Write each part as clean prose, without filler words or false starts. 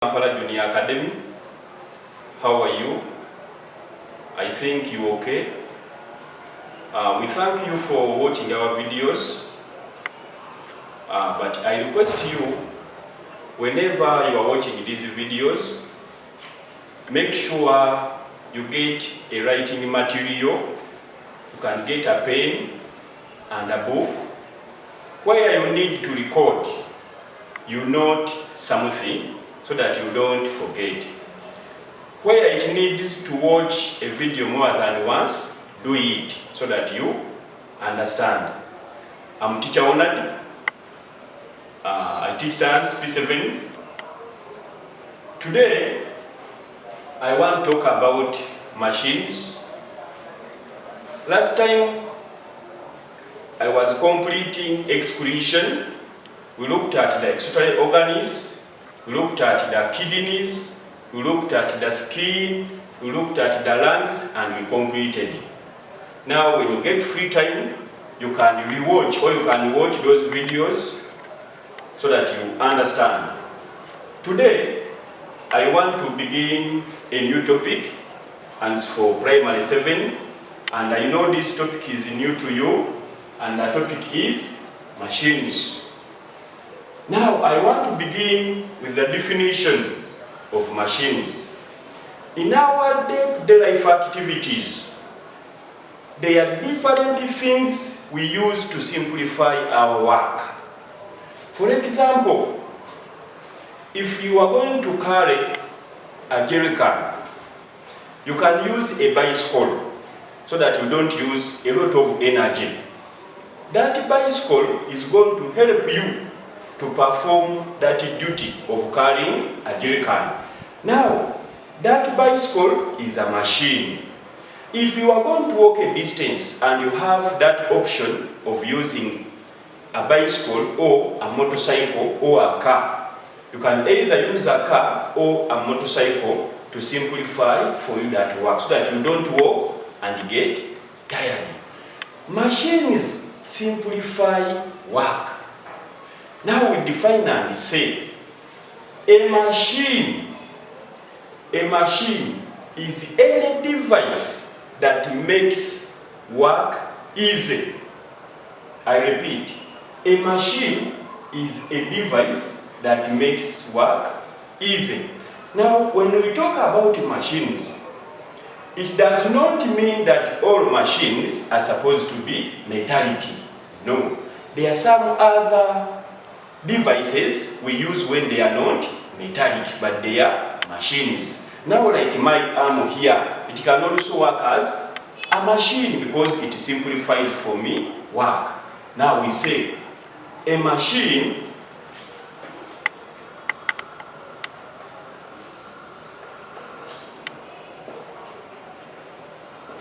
Kampala Junior Academy. How are you? I think you're okay. We thank you for watching our videos, but I request you, whenever you are watching these videos, make sure you get a writing material. You can get a pen and a book where you need to record. You note something so that you don't forget. Where it needs to watch a video more than once, do it so that you understand. I'm teacher Ronald. I teach science P7. Today, I want to talk about machines. Last time, I was completing excretion. We looked at the excretory organs. We looked at the kidneys, we looked at the skin, we looked at the lungs, and we completed. Now when you get free time, you can rewatch or you can watch those videos so that you understand. Today, I want to begin a new topic, and it's for primary 7, and I know this topic is new to you, and the topic is machines. Now, I want to begin with the definition of machines. In our day-to-day life activities, there are different things we use to simplify our work. For example, if you are going to carry a jerrycan, you can use a bicycle so that you don't use a lot of energy. That bicycle is going to help you to perform that duty of carrying a jerrycan. Now, that bicycle is a machine. If you are going to walk a distance and you have that option of using a bicycle or a motorcycle or a car, you can either use a car or a motorcycle to simplify for you that work, so that you don't walk and get tired. Machines simplify work. Now we define and say, a machine is any device that makes work easy. I repeat, a machine is a device that makes work easy. Now, when we talk about machines, it does not mean that all machines are supposed to be metallic. No, there are some other devices we use when they are not metallic, but they are machines. Now, like my arm here, it can also work as a machine because it simplifies for me work. Now we say a machine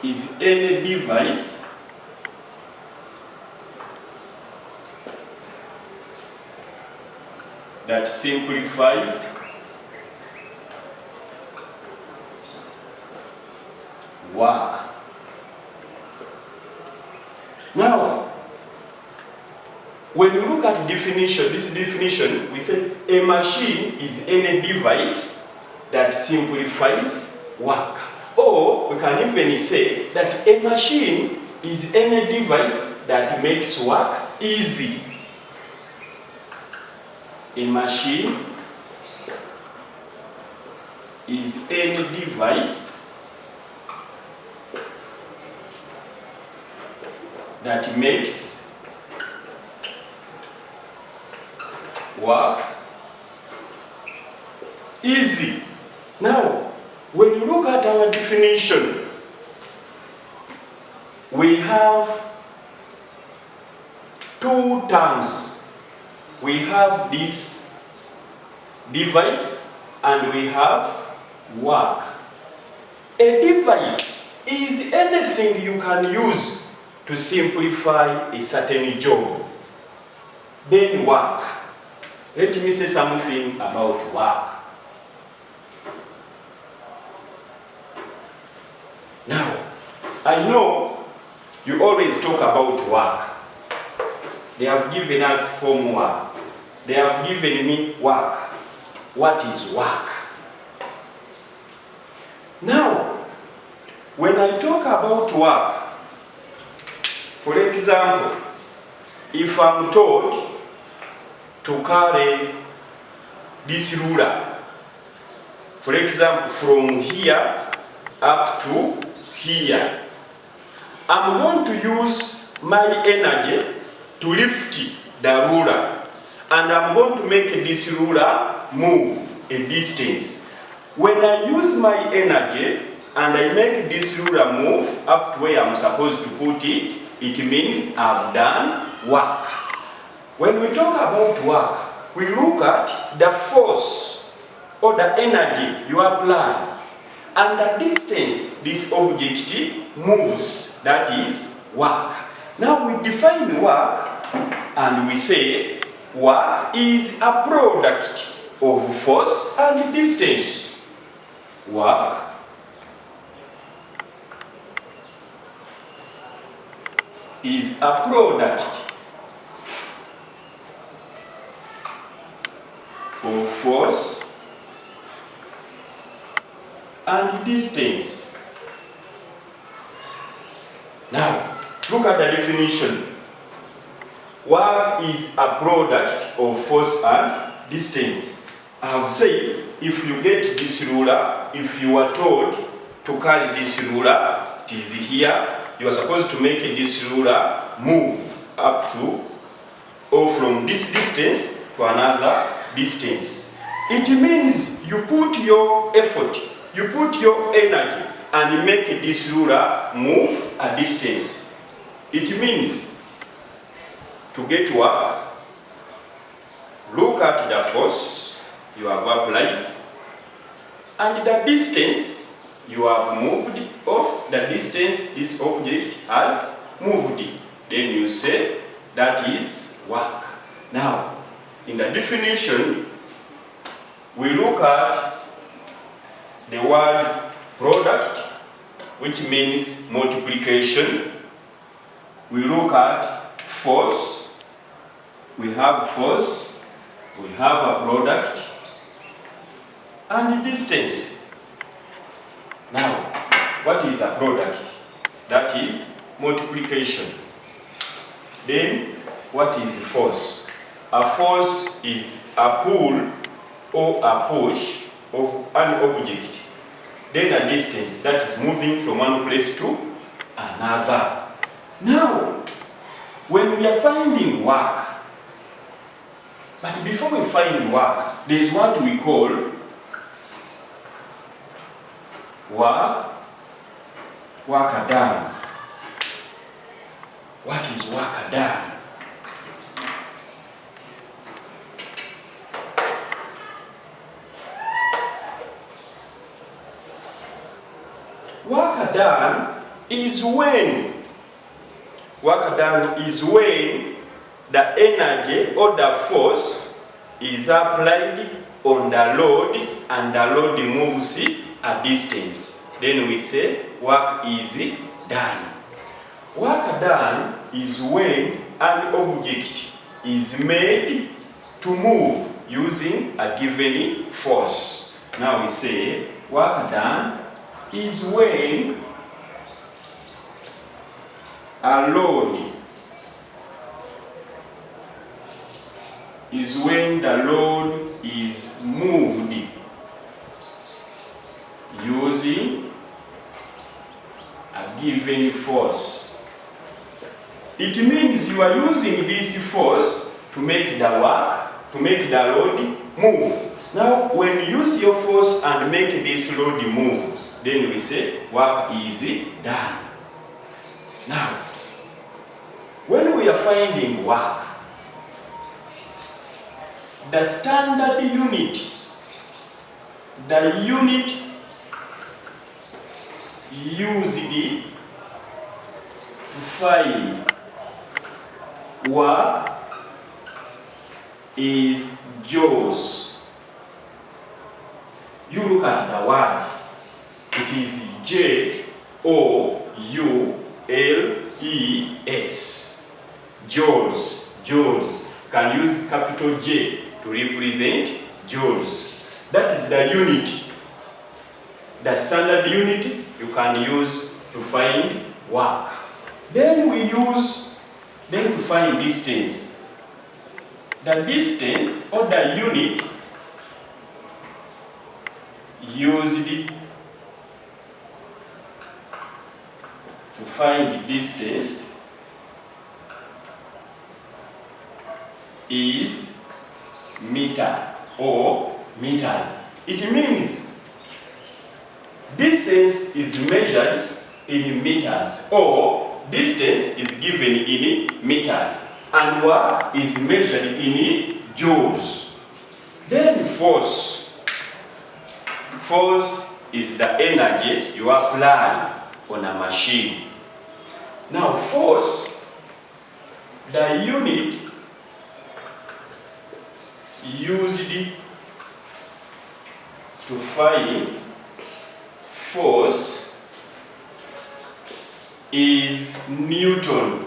is any device that simplifies work. Now, when you look at this definition, we say a machine is any device that simplifies work. Or we can even say that a machine is any device that makes work easy. A machine is any device that makes work easy. Now, when you look at our definition, we have two terms. We have this device and we have work. A device is anything you can use to simplify a certain job. Then work. Let me say something about work. Now, I know you always talk about work. They have given us homework. They have given me work. what is work. Now, when I talk about work, for example, if I'm told to carry this ruler, for example, from here up to here, I'm going to use my energy to lift the ruler, and I'm going to make this ruler move a distance. When I use my energy and I make this ruler move up to where I'm supposed to put it, it means I've done work. When we talk about work, we look at the force or the energy you apply and the distance this object moves, that is work. Now we define work and we say work is a product of force and distance. Work is a product of force and distance. Now, look at the definition. Work is a product of force and distance. I have said, if you get this ruler, if you are told to carry this ruler, it is here, you are supposed to make this ruler move up to or from this distance to another distance. It means you put your effort, you put your energy and make this ruler move a distance. It means to get work, look at the force you have applied and the distance you have moved or the distance this object has moved. Then you say that is work. Now, in the definition, we look at the word product, which means multiplication. We look at force. We have force. We have a product. And distance. Now, what is a product? That is multiplication. Then, what is force? A force is a pull or a push of an object. Then a distance, that is moving from one place to another. Now, when we are finding work, but before we find work, there is what we call work done. What is work done? Work done is when the energy or the force is applied on the load and the load moves a distance. Then we say work is done. Work done is when an object is made to move using a given force. Now we say work done is when a load is when the load is moved using a given force. It means you are using this force to make the work, to make the load move. Now, when you use your force and make this load move, then we say work is done. Now, when we are finding work, the standard unit, the unit used to find work is joules. You look at the word, it is Joules. Joules. Joules. Can use capital J to represent joules. That is the unit. The standard unit you can use to find work. Then we use to find distance. The distance or the unit used to find distance is meter or meters. It means distance is measured in meters, or distance is given in meters, and work is measured in joules. Then force. Force is the energy you apply on a machine. Now force, the unit used to find force is Newton,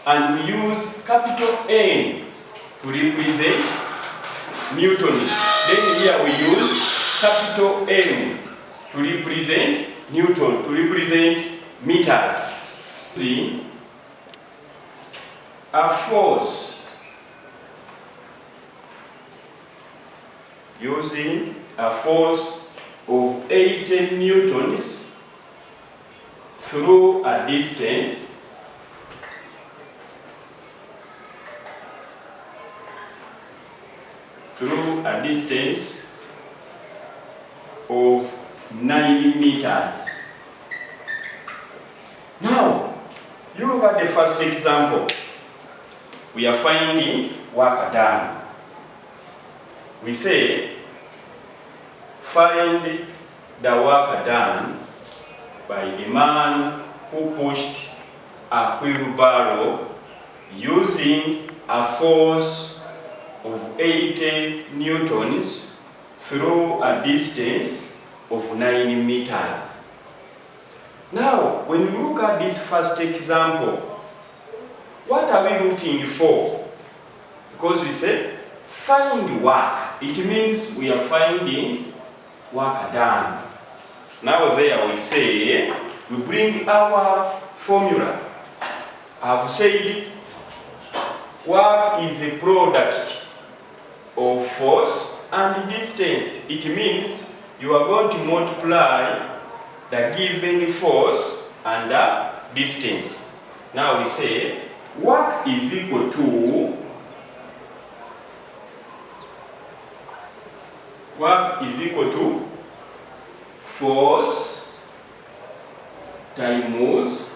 and we use capital N to represent Newtons. Then here we use capital M to represent Newton, to represent meters. Using a force, using a force of 80 newtons through a distance of 9 meters. Now, you look at the first example. We are finding work done. We say, find the work done by a man who pushed a wheelbarrow using a force of 80 newtons through a distance of 9 meters. Now, when you look at this first example, what are we looking for? Because we say find work. It means we are finding work done. Now there we say, we bring our formula. I've said work is a product of force and distance. It means you are going to multiply the given force and the distance. Now we say work is equal to force times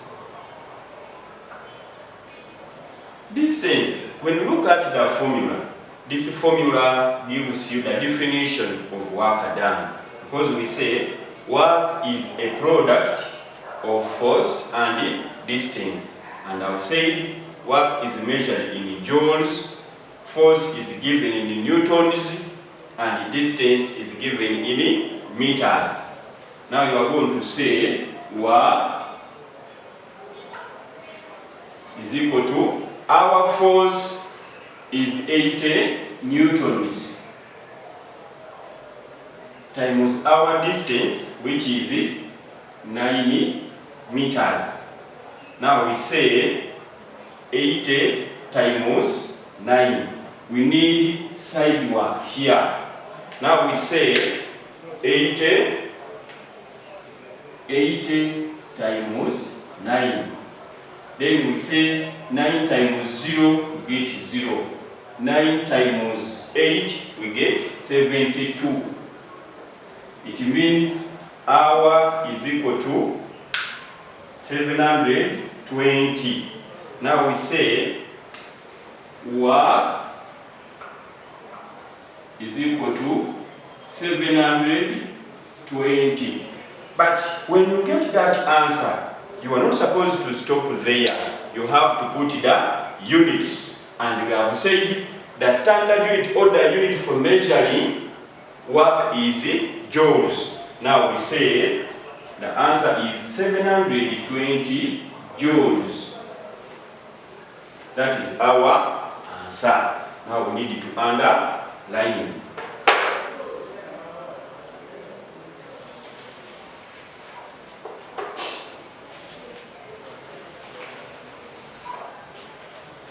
distance. When you look at the formula, this formula gives you the definition of work done. Because we say work is a product of force and distance. And I've said work is measured in joules, force is given in newtons, and distance is given in meters. Now you are going to say work is equal to, our force is 80 newtons times our distance, which is 9 meters. Now we say 80 times 9. We need side work here. Now we say 80 times 9. Then we say 9 times 0, we get 0. 9 times 8, we get 72. It means our is equal to 720. Now we say work is equal to 720. But when you get that answer, you are not supposed to stop there. You have to put the units. And we have said the standard unit or the unit for measuring work is joules. Now we say the answer is 720 joules. That is our answer. Now we need to underline. line.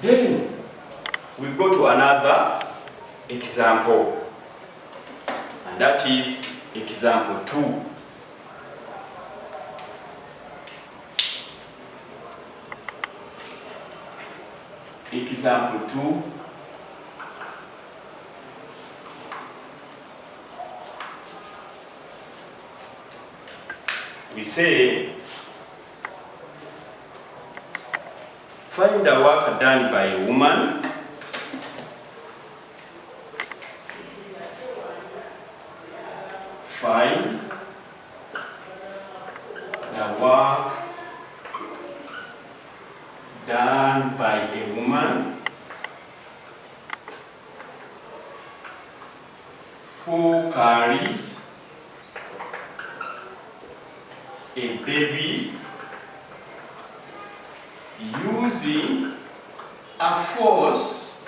Then we go to another example, and that is example 2. Example 2. We say, find the work done by a woman find the work done by a woman who carries a baby using a force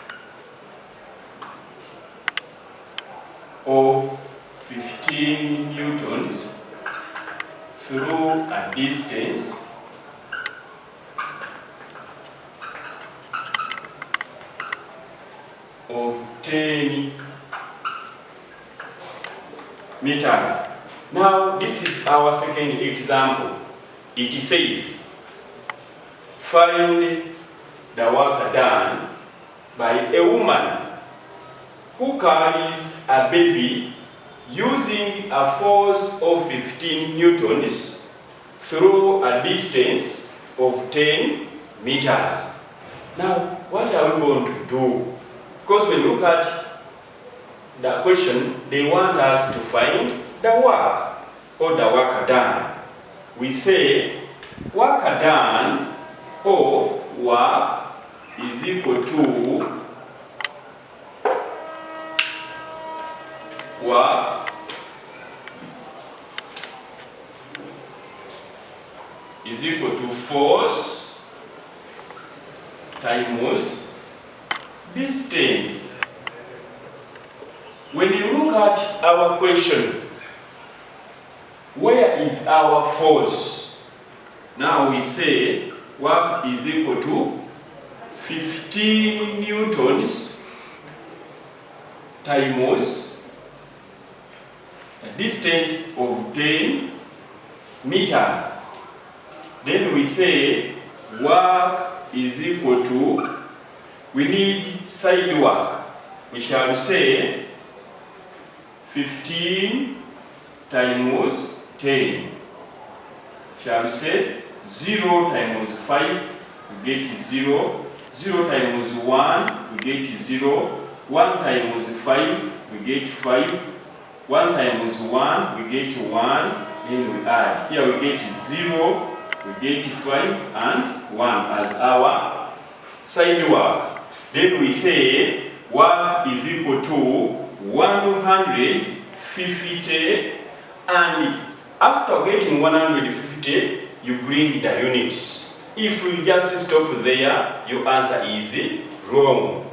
of 15 newtons through a distance of 10 meters. Now, this is our second example. It says, find the work done by a woman who carries a baby using a force of 15 newtons through a distance of 10 meters. Now, what are we going to do? Because when you look at the question, they want us to find the work or the work done. We say work done or work is equal to work is equal to force times distance. When you look at our question, where is our force? Now we say work is equal to 15 newtons times a distance of 10 meters. Then we say work is equal to, we need side work. We shall say 15 times 10. Shall we say 0 times 5, we get 0. 0 times 1, we get 0. 1 times 5, we get 5. 1 times 1, we get 1. Then we add. Here we get 0, we get 5 and 1 as our side work. Then we say work is equal to 150, and after getting 150, you bring the units. If we just stop there, your answer is wrong.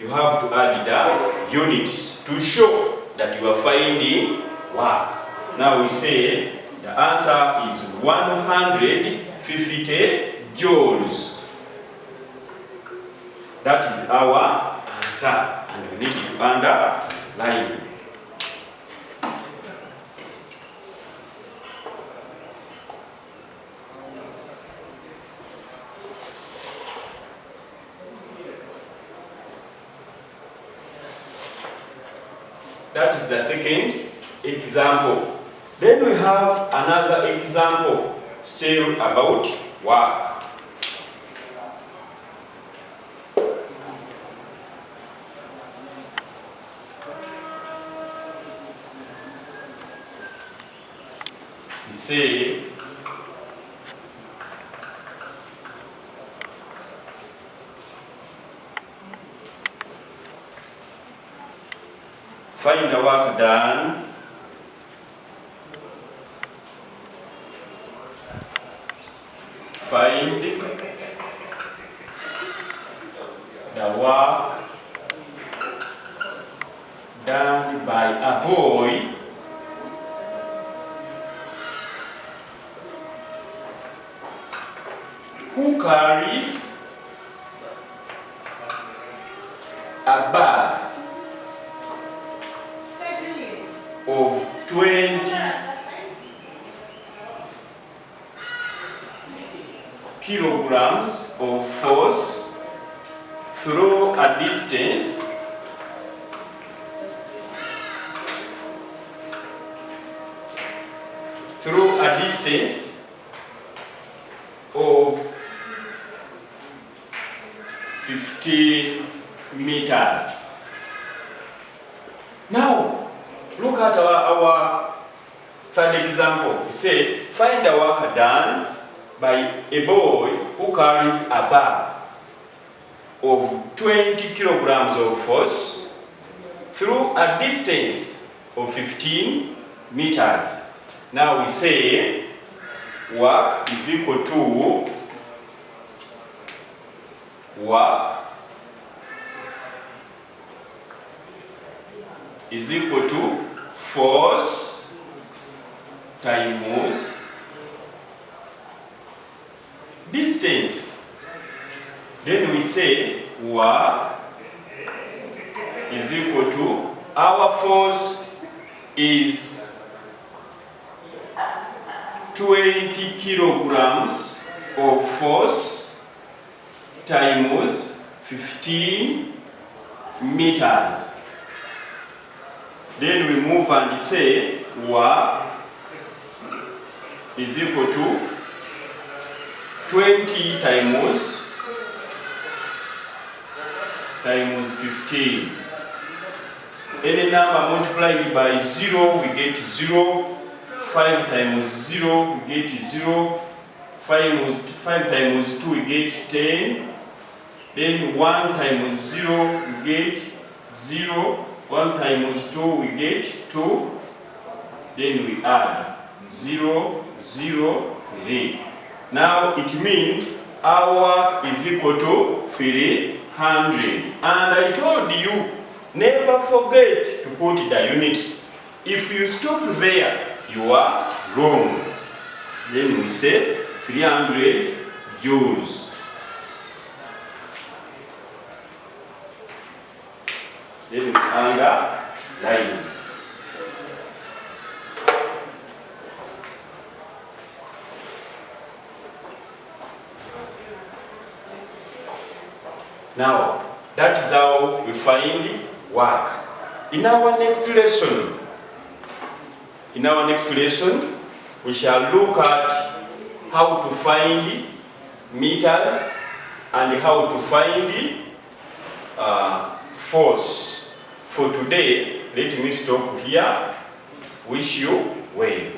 You have to add the units to show that you are finding work. Now we say the answer is 150 joules. That is our answer, and we need to underline. That is the second example. Then we have another example, still about work. We say find the work done find the work done by a boy who carries a bag of 20 kilograms of force through a distance of 15 meters. Now, look at our third example. We say, find the work done by a boy who carries a bag of 20 kilograms of force through a distance of 15 meters. Now we say work is equal to force times distance. Then we say work is equal to, our force is 20 kilograms of force times 15 meters. Then we move and say work is equal to 20 times 15. Any number multiplied by 0, we get 0. 5 times 0, we get 0. 5 times 2, we get 10. Then 1 times 0, we get 0. 1 times 2, we get 2. Then we add 0, 0, 3. Now it means our work is equal to 300. And I told you, never forget to put the units. If you stop there, you are wrong. Then we say 300 joules. Then we underline. Now, that is how we find work. In our next lesson, we shall look at how to find meters and how to find force. For today, let me stop here. Wish you well.